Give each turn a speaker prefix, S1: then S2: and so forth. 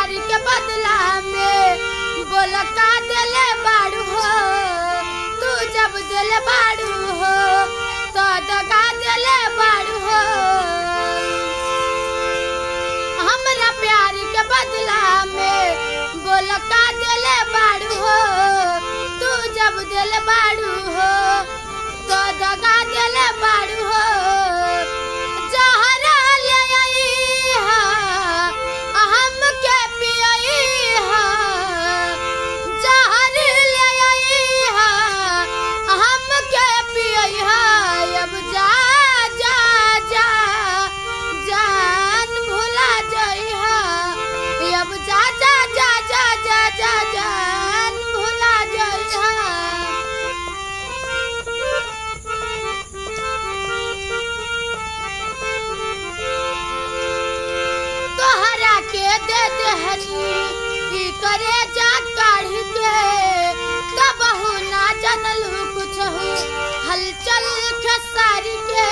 S1: प्यार के बदला में बोल का दिले बाड़ू हो। तू जब दिल बाड़ू हो तो दगा दिले बाड़ू हो। हमरा प्यार के बदला में बोल का दिले बाड़ू हो। तू जब दिल बाड़ू हो तो दगा दिले बाड़ू हो। जहरा ले आई हा हम के पियई हा। जहर ले आई हा हम के पियई हा। अब जा जा जा जान भुला जाई हा। अब जा जा जा जा जा जा जान भुला जाई हा। तोहरा के दे देहनी ई करे जा काढ़ के। कबहू ना जानलू कुछ हो हलचल खेसारी के।